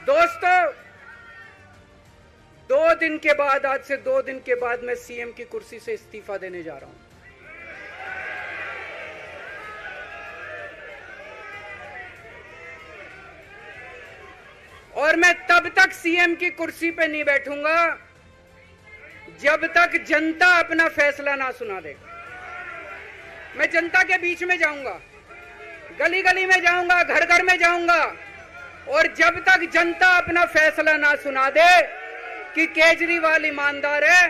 दोस्तों, 2 दिन के बाद, आज से 2 दिन के बाद मैं सीएम की कुर्सी से इस्तीफा देने जा रहा हूं। और मैं तब तक सीएम की कुर्सी पे नहीं बैठूंगा जब तक जनता अपना फैसला ना सुना दे। मैं जनता के बीच में जाऊंगा, गली गली में जाऊंगा, घर घर में जाऊंगा, और जब तक जनता अपना फैसला ना सुना दे कि केजरीवाल ईमानदार है,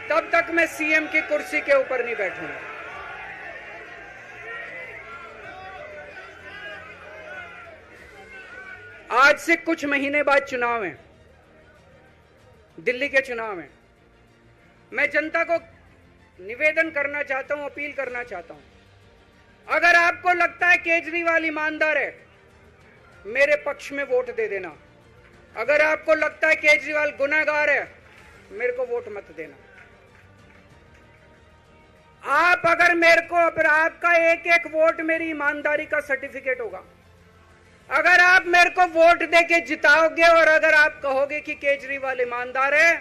तब तक मैं सीएम की कुर्सी के ऊपर नहीं बैठूंगा। आज से कुछ महीने बाद चुनाव है, दिल्ली के चुनाव है। मैं जनता को निवेदन करना चाहता हूं, अपील करना चाहता हूं, अगर आपको लगता है केजरीवाल ईमानदार है, मेरे पक्ष में वोट दे देना। अगर आपको लगता है केजरीवाल गुनहगार है, मेरे को वोट मत देना। आप अगर मेरे को, आपका एक एक वोट मेरी ईमानदारी का सर्टिफिकेट होगा। अगर आप मेरे को वोट देके जिताओगे और अगर आप कहोगे कि केजरीवाल ईमानदार है,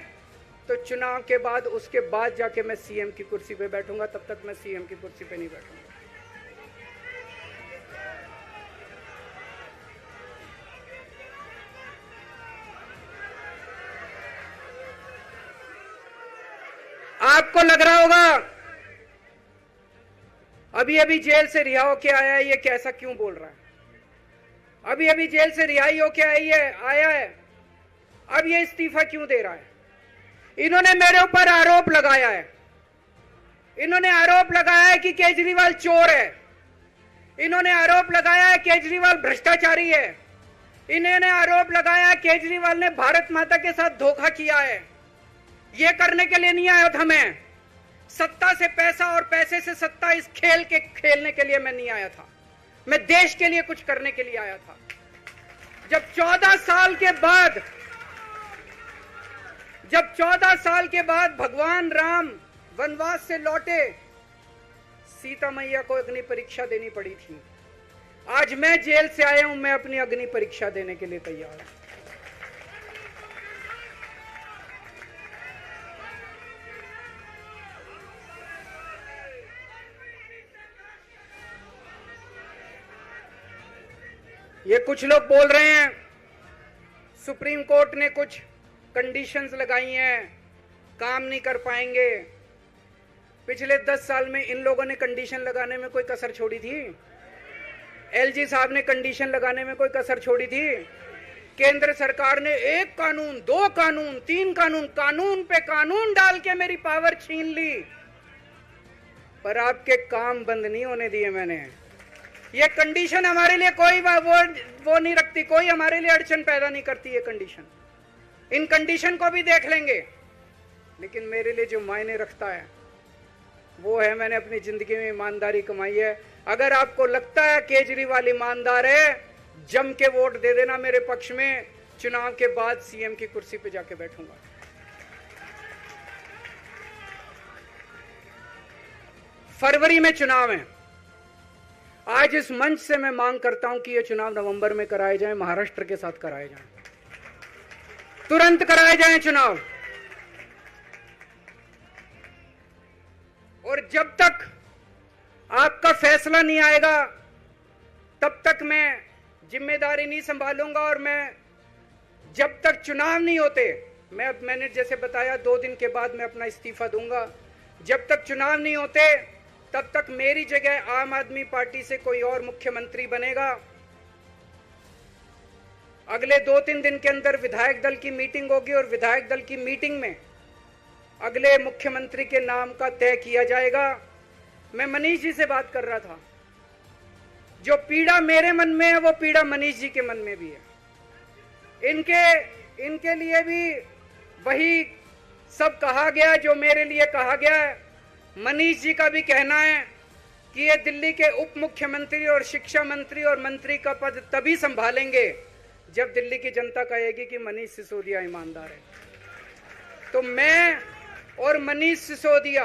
तो चुनाव के बाद, उसके बाद जाके मैं सीएम की कुर्सी पे बैठूंगा। तब तक मैं सीएम की कुर्सी पे नहीं बैठूंगा। आपको लग रहा होगा अभी अभी जेल से रिहा होके आया है, ये कैसा क्यों बोल रहा है? अभी अभी जेल से रिहाई होके आया है, अब ये इस्तीफा क्यों दे रहा है? इन्होंने मेरे ऊपर आरोप लगाया है। इन्होंने आरोप लगाया है कि केजरीवाल चोर है। इन्होंने आरोप लगाया है केजरीवाल भ्रष्टाचारी है। इन्होंने आरोप लगाया है केजरीवाल ने भारत माता के साथ धोखा किया है। ये करने के लिए नहीं आया था मैं, सत्ता से पैसा और पैसे से सत्ता, इस खेल के खेलने के लिए मैं नहीं आया था। मैं देश के लिए कुछ करने के लिए आया था। जब 14 साल के बाद भगवान राम वनवास से लौटे, सीता मैया को अग्नि परीक्षा देनी पड़ी थी। आज मैं जेल से आया हूं, मैं अपनी अग्नि परीक्षा देने के लिए तैयार हूं। ये कुछ लोग बोल रहे हैं सुप्रीम कोर्ट ने कुछ कंडीशंस लगाई हैं, काम नहीं कर पाएंगे। पिछले 10 साल में इन लोगों ने कंडीशन लगाने में कोई कसर छोड़ी थी? एलजी साहब ने कंडीशन लगाने में कोई कसर छोड़ी थी? केंद्र सरकार ने 1 कानून, 2 कानून, 3 कानून, कानून पे कानून डाल के मेरी पावर छीन ली, पर आपके काम बंद नहीं होने दिए मैंने। ये कंडीशन हमारे लिए कोई वो नहीं रखती, कोई हमारे लिए अड़चन पैदा नहीं करती ये कंडीशन। इन कंडीशन को भी देख लेंगे, लेकिन मेरे लिए जो मायने रखता है वो है मैंने अपनी जिंदगी में ईमानदारी कमाई है। अगर आपको लगता है केजरीवाल ईमानदार है, जम के वोट दे देना मेरे पक्ष में। चुनाव के बाद सीएम की कुर्सी पे जाके बैठूंगा। फरवरी में चुनाव है। आज इस मंच से मैं मांग करता हूं कि ये चुनाव नवंबर में कराए जाएं, महाराष्ट्र के साथ कराए जाएं, तुरंत कराए जाएं चुनाव। और जब तक आपका फैसला नहीं आएगा, तब तक मैं जिम्मेदारी नहीं संभालूंगा। और मैं, जब तक चुनाव नहीं होते, मैंने जैसे बताया 2 दिन के बाद मैं अपना इस्तीफा दूंगा। जब तक चुनाव नहीं होते, तब तक मेरी जगह आम आदमी पार्टी से कोई और मुख्यमंत्री बनेगा। अगले 2-3 दिन के अंदर विधायक दल की मीटिंग होगी और विधायक दल की मीटिंग में अगले मुख्यमंत्री के नाम का तय किया जाएगा। मैं मनीष जी से बात कर रहा था, जो पीड़ा मेरे मन में है वो पीड़ा मनीष जी के मन में भी है। इनके लिए भी वही सब कहा गया जो मेरे लिए कहा गया है। मनीष जी का भी कहना है कि ये दिल्ली के उप मुख्यमंत्री और शिक्षा मंत्री और मंत्री का पद तभी संभालेंगे जब दिल्ली की जनता कहेगी कि मनीष सिसोदिया ईमानदार है। तो मैं और मनीष सिसोदिया,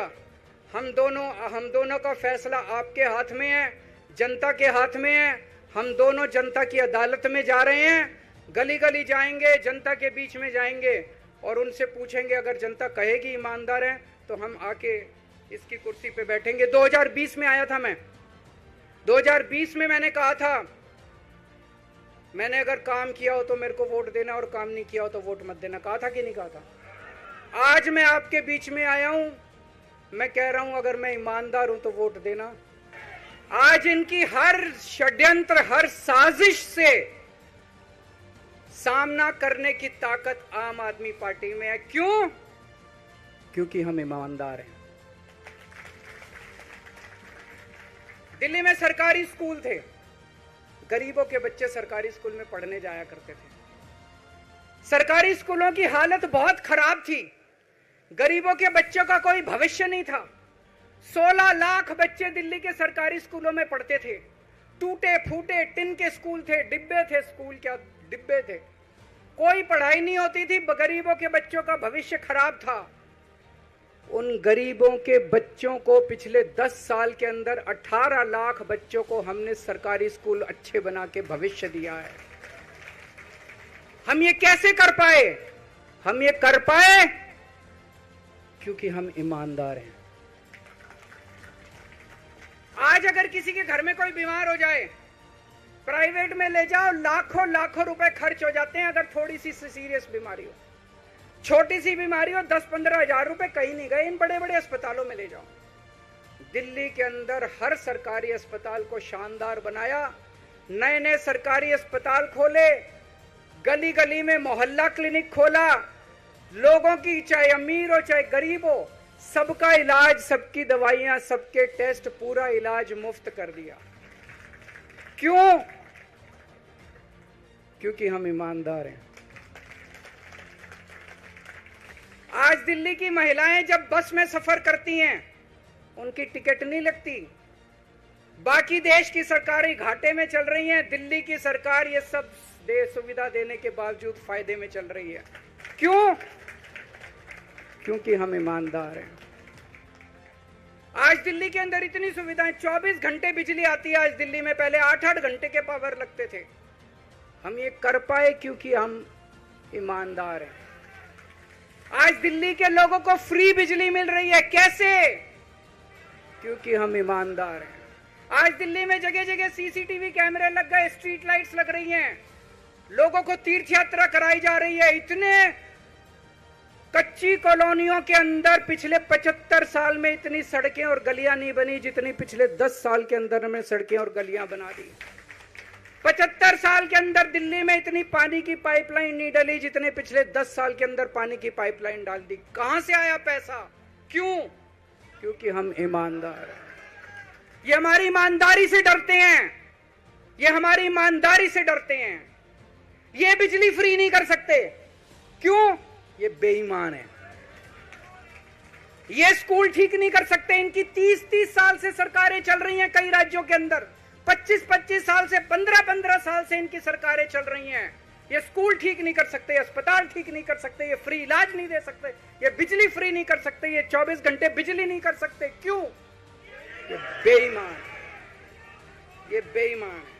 हम दोनों का फैसला आपके हाथ में है, जनता के हाथ में है। हम दोनों जनता की अदालत में जा रहे हैं। गली गली जाएंगे, जनता के बीच में जाएंगे और उनसे पूछेंगे, अगर जनता कहेगी ईमानदार है तो हम आके इसकी कुर्सी पे बैठेंगे। 2020 में आया था मैं, 2020 में मैंने कहा था, मैंने अगर काम किया हो तो मेरे को वोट देना और काम नहीं किया हो तो वोट मत देना। कहा था कि नहीं कहा था? आज मैं आपके बीच में आया हूं, मैं कह रहा हूं अगर मैं ईमानदार हूं तो वोट देना। आज इनकी हर षड्यंत्र, हर साजिश से सामना करने की ताकत आम आदमी पार्टी में है। क्यों? क्योंकि हम ईमानदार हैं। दिल्ली में सरकारी स्कूल थे, गरीबों के बच्चे सरकारी स्कूल में पढ़ने जाया करते थे। सरकारी स्कूलों की हालत बहुत खराब थी, गरीबों के बच्चों का कोई भविष्य नहीं था। 16 लाख बच्चे दिल्ली के सरकारी स्कूलों में पढ़ते थे। टूटे फूटे टिन के स्कूल थे, डिब्बे थे, स्कूल क्या डिब्बे थे, कोई पढ़ाई नहीं होती थी, गरीबों के बच्चों का भविष्य खराब था। उन गरीबों के बच्चों को पिछले 10 साल के अंदर 18 लाख बच्चों को हमने सरकारी स्कूल अच्छे बना के भविष्य दिया है। हम ये कैसे कर पाए? हम ये कर पाए क्योंकि हम ईमानदार हैं। आज अगर किसी के घर में कोई बीमार हो जाए, प्राइवेट में ले जाओ, लाखों लाखों रुपए खर्च हो जाते हैं। अगर थोड़ी सी सीरियस बीमारी हो, छोटी सी बीमारी हो, 10-15 हजार रुपए कहीं नहीं गए, इन बड़े बड़े अस्पतालों में ले जाओ। दिल्ली के अंदर हर सरकारी अस्पताल को शानदार बनाया, नए नए सरकारी अस्पताल खोले, गली गली में मोहल्ला क्लिनिक खोला। लोगों की, चाहे अमीर हो चाहे गरीब हो, सबका इलाज, सबकी दवाइयां, सबके टेस्ट, पूरा इलाज मुफ्त कर दिया। क्यों? क्योंकि हम ईमानदार हैं। आज दिल्ली की महिलाएं जब बस में सफर करती हैं, उनकी टिकट नहीं लगती। बाकी देश की सरकारें घाटे में चल रही हैं, दिल्ली की सरकार ये सब सुविधा देने के बावजूद फायदे में चल रही है। क्यों? क्योंकि हम ईमानदार हैं। आज दिल्ली के अंदर इतनी सुविधाएं, 24 घंटे बिजली आती है आज दिल्ली में, पहले 8-8 घंटे के पावर लगते थे। हम ये कर पाए क्योंकि हम ईमानदार हैं। आज दिल्ली के लोगों को फ्री बिजली मिल रही है। कैसे? क्योंकि हम ईमानदार हैं। आज दिल्ली में जगह जगह सीसीटीवी कैमरे लग गए, स्ट्रीट लाइट्स लग रही हैं, लोगों को तीर्थ यात्रा कराई जा रही है। इतने कच्ची कॉलोनियों के अंदर पिछले 75 साल में इतनी सड़कें और गलियां नहीं बनी जितनी पिछले 10 साल के अंदर हमने सड़कें और गलियां बना दी। 75 साल के अंदर दिल्ली में इतनी पानी की पाइपलाइन नहीं डली जितने पिछले 10 साल के अंदर पानी की पाइपलाइन डाल दी। कहां से आया पैसा? क्यों? क्योंकि हम ईमानदार हैं। ये हमारी ईमानदारी से डरते हैं, ये हमारी ईमानदारी से डरते हैं। ये बिजली फ्री नहीं कर सकते। क्यों? ये बेईमान है। ये स्कूल ठीक नहीं कर सकते। इनकी 30-30 साल से सरकारें चल रही हैं कई राज्यों के अंदर, 25-25 साल से, 15-15 साल से इनकी सरकारें चल रही हैं। ये स्कूल ठीक नहीं कर सकते, अस्पताल ठीक नहीं कर सकते, ये फ्री इलाज नहीं दे सकते, ये बिजली फ्री नहीं कर सकते, ये 24 घंटे बिजली नहीं कर सकते। क्यों? ये बेईमान, ये बेईमान है।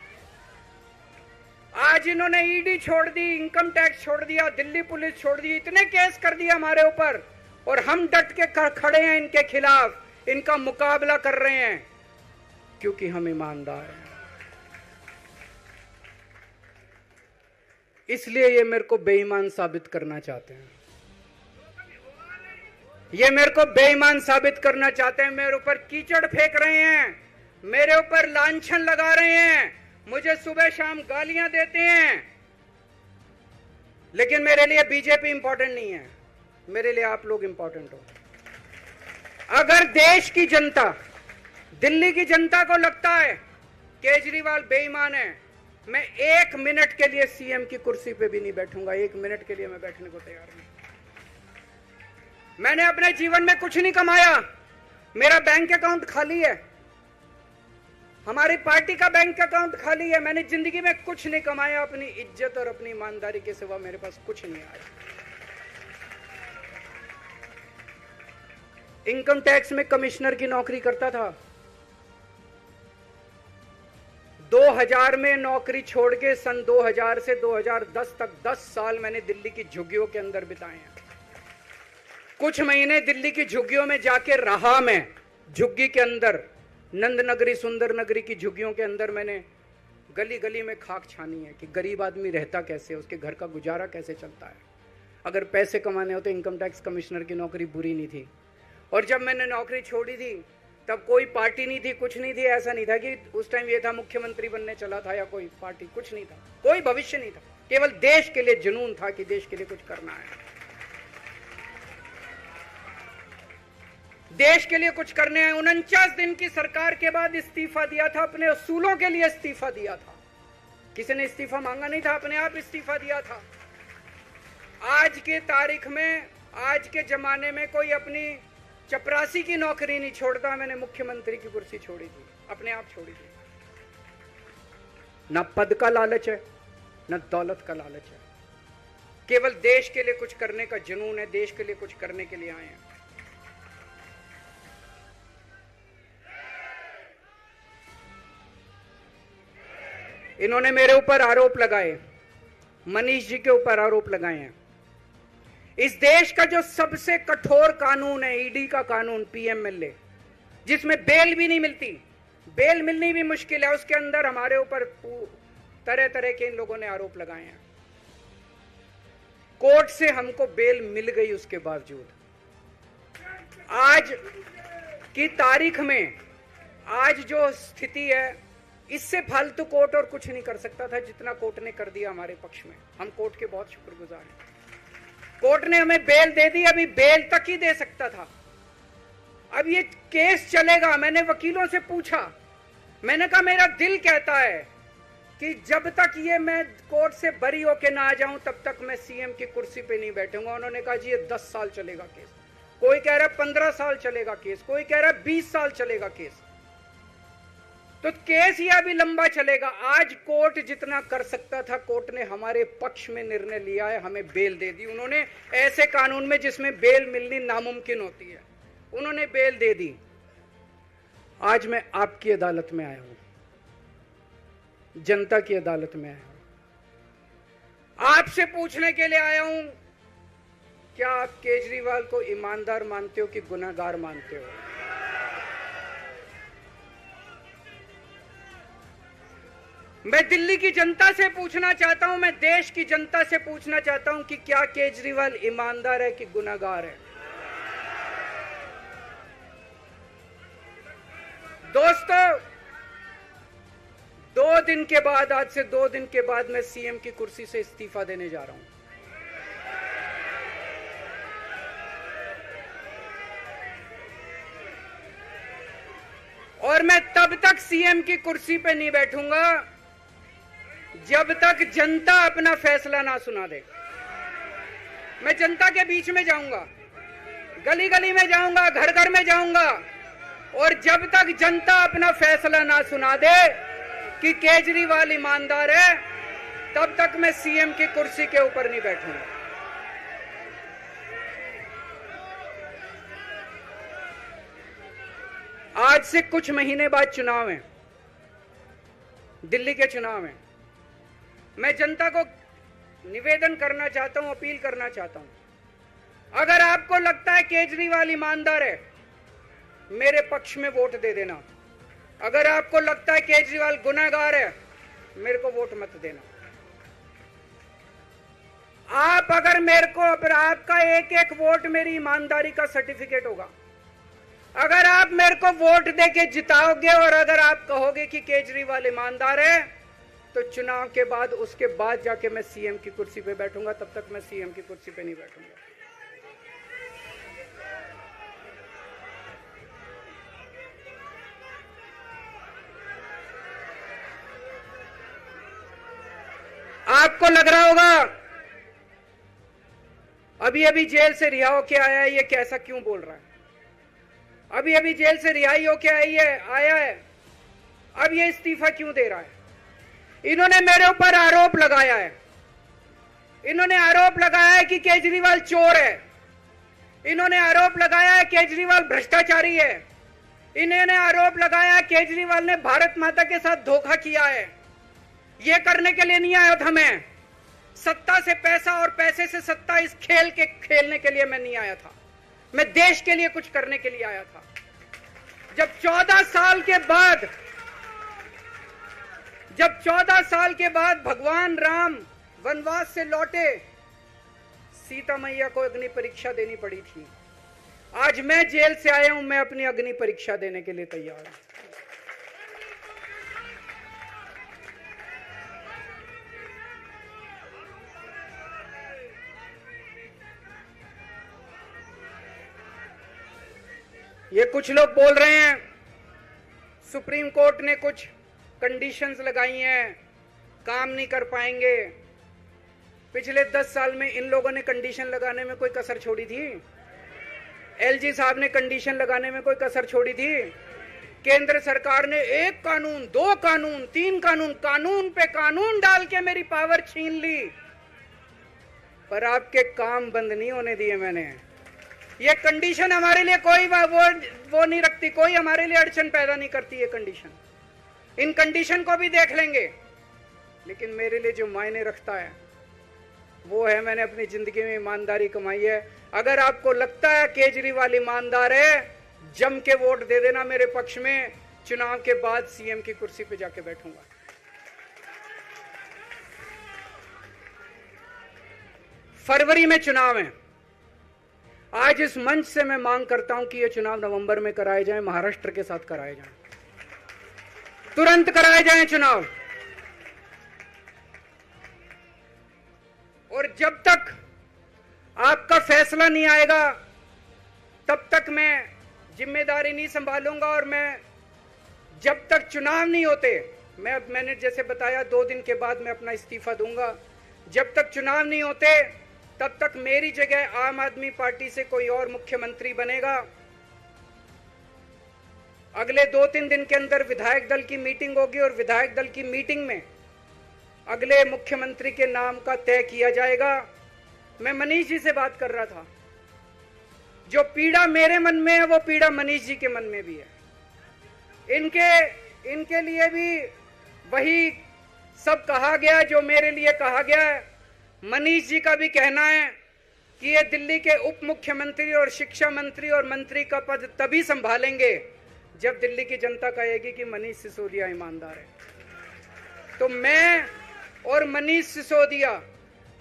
आज इन्होंने ईडी छोड़ दी, इनकम टैक्स छोड़ दिया, दिल्ली पुलिस छोड़ दी, इतने केस कर दिया हमारे ऊपर, और हम डट के खड़े हैं इनके खिलाफ, इनका मुकाबला कर रहे हैं क्योंकि हम ईमानदार हैं। इसलिए ये मेरे को बेईमान साबित करना चाहते हैं, ये मेरे को बेईमान साबित करना चाहते हैं। मेरे ऊपर कीचड़ फेंक रहे हैं, मेरे ऊपर लांछन लगा रहे हैं, मुझे सुबह शाम गालियां देते हैं। लेकिन मेरे लिए बीजेपी इंपॉर्टेंट नहीं है, मेरे लिए आप लोग इंपॉर्टेंट हो। अगर देश की जनता, दिल्ली की जनता को लगता है केजरीवाल बेईमान है, मैं 1 मिनट के लिए सीएम की कुर्सी पे भी नहीं बैठूंगा। 1 मिनट के लिए मैं बैठने को तैयार नहीं। मैंने अपने जीवन में कुछ नहीं कमाया, मेरा बैंक अकाउंट खाली है, हमारी पार्टी का बैंक अकाउंट खाली है। मैंने जिंदगी में कुछ नहीं कमाया, अपनी इज्जत और अपनी ईमानदारी के सिवा मेरे पास कुछ नहीं आया। इनकम टैक्स में कमिश्नर की नौकरी करता था, 2000 में नौकरी छोड़ के सन 2000 से 2010 तक 10 साल मैंने दिल्ली की झुग्गियों के अंदर बिताए हैं। कुछ महीने दिल्ली की झुग्गियों में जाके रहा मैं। झुग्गी के अंदर, नंद नगरी, सुंदर नगरी की झुग्गियों के अंदर मैंने गली गली में खाक छानी है कि गरीब आदमी रहता कैसे, उसके घर का गुजारा कैसे चलता है। अगर पैसे कमाने हो तो इनकम टैक्स कमिश्नर की नौकरी बुरी नहीं थी। और जब मैंने नौकरी छोड़ी थी तब कोई पार्टी नहीं थी, कुछ नहीं थी। ऐसा नहीं था कि उस टाइम ये था मुख्यमंत्री बनने चला था या कोई पार्टी, कुछ नहीं था, कोई भविष्य नहीं था। केवल देश के लिए जुनून था कि देश के लिए कुछ करना है, देश के लिए कुछ करने हैं। 49 दिन की सरकार के बाद इस्तीफा दिया था, अपने असूलों के लिए इस्तीफा दिया था। किसी ने इस्तीफा मांगा नहीं था, अपने आप इस्तीफा दिया था। आज के तारीख में, आज के जमाने में कोई अपनी चपरासी की नौकरी नहीं छोड़ता। मैंने मुख्यमंत्री की कुर्सी छोड़ी थी, अपने आप छोड़ी थी। ना पद का लालच है, ना दौलत का लालच है, केवल देश के लिए कुछ करने का जुनून है। देश के लिए कुछ करने के लिए आए हैं। इन्होंने मेरे ऊपर आरोप लगाए, मनीष जी के ऊपर आरोप लगाए हैं। इस देश का जो सबसे कठोर कानून है, ईडी का कानून, पीएमएलए, जिसमें बेल भी नहीं मिलती, बेल मिलनी भी मुश्किल है, उसके अंदर हमारे ऊपर तरह तरह के इन लोगों ने आरोप लगाए हैं। कोर्ट से हमको बेल मिल गई, उसके बावजूद आज की तारीख में, आज जो स्थिति है, इससे फालतू कोर्ट और कुछ नहीं कर सकता था जितना कोर्ट ने कर दिया हमारे पक्ष में। हम कोर्ट के बहुत शुक्रगुजार हैं। कोर्ट ने हमें बेल दे दी, अभी बेल तक ही दे सकता था। अब ये केस चलेगा। मैंने वकीलों से पूछा, मैंने कहा मेरा दिल कहता है कि जब तक ये मैं कोर्ट से बरी होके ना आ जाऊं तब तक मैं सीएम की कुर्सी पे नहीं बैठूंगा। उन्होंने कहा जी ये 10 साल चलेगा केस, कोई कह रहा है 15 साल चलेगा केस, कोई कह रहा है 20 साल चलेगा केस। तो केस ये अभी लंबा चलेगा। आज कोर्ट जितना कर सकता था, कोर्ट ने हमारे पक्ष में निर्णय लिया है, हमें बेल दे दी। उन्होंने ऐसे कानून में जिसमें बेल मिलनी नामुमकिन होती है, उन्होंने बेल दे दी। आज मैं आपकी अदालत में आया हूं, जनता की अदालत में आया हूं, आपसे पूछने के लिए आया हूं, क्या आप केजरीवाल को ईमानदार मानते हो कि गुनहगार मानते हो? मैं दिल्ली की जनता से पूछना चाहता हूं, मैं देश की जनता से पूछना चाहता हूं कि क्या केजरीवाल ईमानदार है कि गुनहगार है? दोस्तों, 2 दिन के बाद, आज से 2 दिन के बाद मैं सीएम की कुर्सी से इस्तीफा देने जा रहा हूं। और मैं तब तक सीएम की कुर्सी पे नहीं बैठूंगा जब तक जनता अपना फैसला ना सुना दे। मैं जनता के बीच में जाऊंगा, गली गली में जाऊंगा, घर घर में जाऊंगा, और जब तक जनता अपना फैसला ना सुना दे कि केजरीवाल ईमानदार है, तब तक मैं सीएम की कुर्सी के ऊपर नहीं बैठूंगा। आज से कुछ महीने बाद चुनाव है, दिल्ली के चुनाव है। मैं जनता को निवेदन करना चाहता हूं, अपील करना चाहता हूं, अगर आपको लगता है केजरीवाल ईमानदार है, मेरे पक्ष में वोट दे देना। अगर आपको लगता है केजरीवाल गुनहगार है, मेरे को वोट मत देना। आप अगर मेरे को, आपका एक एक वोट मेरी ईमानदारी का सर्टिफिकेट होगा। अगर आप मेरे को वोट देके जिताओगे और अगर आप कहोगे कि केजरीवाल ईमानदार है, तो चुनाव के बाद, उसके बाद जाके मैं सीएम की कुर्सी पे बैठूंगा। तब तक मैं सीएम की कुर्सी पे नहीं बैठूंगा। आपको लग रहा होगा अभी अभी जेल से रिहा होके आया है, ये कैसा क्यों बोल रहा है? अभी अभी जेल से रिहाई होके आया है, अब ये इस्तीफा क्यों दे रहा है? इन्होंने मेरे ऊपर आरोप लगाया है, इन्होंने आरोप लगाया है कि केजरीवाल चोर है, इन्होंने आरोप लगाया है केजरीवाल भ्रष्टाचारी है, इन्होंने आरोप लगाया केजरीवाल ने भारत माता के साथ धोखा किया है। ये करने के लिए नहीं आया था मैं, सत्ता से पैसा और पैसे से सत्ता, इस खेल के खेलने के लिए मैं नहीं आया था। मैं देश के लिए कुछ करने के लिए आया था। जब 14 साल के बाद भगवान राम वनवास से लौटे, सीता मैया को अग्नि परीक्षा देनी पड़ी थी। आज मैं जेल से आया हूं, मैं अपनी अग्नि परीक्षा देने के लिए तैयार हूं। ये कुछ लोग बोल रहे हैं सुप्रीम कोर्ट ने कुछ कंडीशंस लगाई हैं, काम नहीं कर पाएंगे। पिछले 10 साल में इन लोगों ने कंडीशन लगाने में कोई कसर छोड़ी थी? एलजी साहब ने कंडीशन लगाने में कोई कसर छोड़ी थी? केंद्र सरकार ने 1 कानून, 2 कानून, 3 कानून, कानून पे कानून डाल के मेरी पावर छीन ली, पर आपके काम बंद नहीं होने दिए मैंने। ये कंडीशन हमारे लिए कोई वो नहीं रखती, कोई हमारे लिए अड़चन पैदा नहीं करती। ये कंडीशन, इन कंडीशन को भी देख लेंगे, लेकिन मेरे लिए जो मायने रखता है वो है मैंने अपनी जिंदगी में ईमानदारी कमाई है। अगर आपको लगता है केजरीवाल ईमानदार है, जम के वोट दे देना मेरे पक्ष में। चुनाव के बाद सीएम की कुर्सी पे जाके बैठूंगा। फरवरी में चुनाव है। आज इस मंच से मैं मांग करता हूं कि ये चुनाव नवंबर में कराए जाएं, महाराष्ट्र के साथ कराए जाएं, तुरंत कराए जाएं चुनाव। और जब तक आपका फैसला नहीं आएगा तब तक मैं जिम्मेदारी नहीं संभालूंगा। और मैं जब तक चुनाव नहीं होते, मैंने जैसे बताया 2 दिन के बाद मैं अपना इस्तीफा दूंगा। जब तक चुनाव नहीं होते तब तक मेरी जगह आम आदमी पार्टी से कोई और मुख्यमंत्री बनेगा। अगले 2-3 दिन के अंदर विधायक दल की मीटिंग होगी और विधायक दल की मीटिंग में अगले मुख्यमंत्री के नाम का तय किया जाएगा। मैं मनीष जी से बात कर रहा था, जो पीड़ा मेरे मन में है वो पीड़ा मनीष जी के मन में भी है। इनके लिए भी वही सब कहा गया जो मेरे लिए कहा गया है। मनीष जी का भी कहना है कि ये दिल्ली के उप मुख्यमंत्री और शिक्षा मंत्री और मंत्री का पद तभी संभालेंगे जब दिल्ली की जनता कहेगी कि मनीष सिसोदिया ईमानदार है। तो मैं और मनीष सिसोदिया,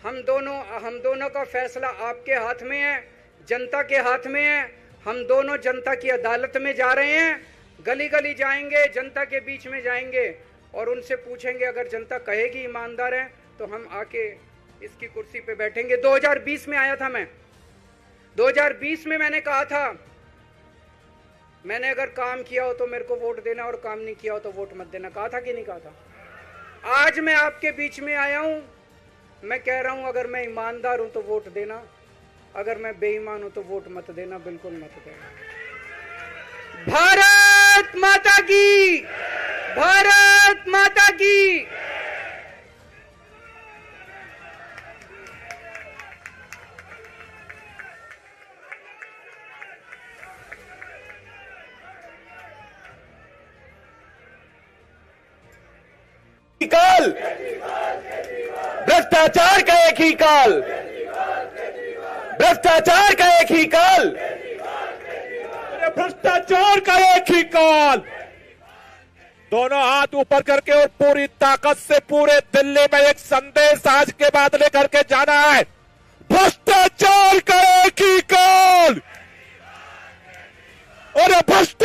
हम दोनों का फैसला आपके हाथ में है, जनता के हाथ में है। हम दोनों जनता की अदालत में जा रहे हैं, गली गली जाएंगे, जनता के बीच में जाएंगे और उनसे पूछेंगे, अगर जनता कहेगी ईमानदार है तो हम आके इसकी कुर्सी पे बैठेंगे। 2020 में आया था मैं, 2020 में मैंने कहा था, मैंने अगर काम किया हो तो मेरे को वोट देना और काम नहीं किया हो तो वोट मत देना। कहा था कि नहीं कहा था? आज मैं आपके बीच में आया हूं, मैं कह रहा हूं अगर मैं ईमानदार हूं तो वोट देना, अगर मैं बेईमान हूं तो वोट मत देना, बिल्कुल मत देना। भारत माता की, भारत माता की। काल, भ्रष्टाचार का एक ही काल, भ्रष्टाचार का एक ही काल, भ्रष्टाचार का एक ही काल। दोनों हाथ ऊपर करके और पूरी ताकत से पूरे दिल्ली में एक संदेश आज के बाद लेकर के जाना है। भ्रष्टाचार का एक ही काल और भ्रष्टाचार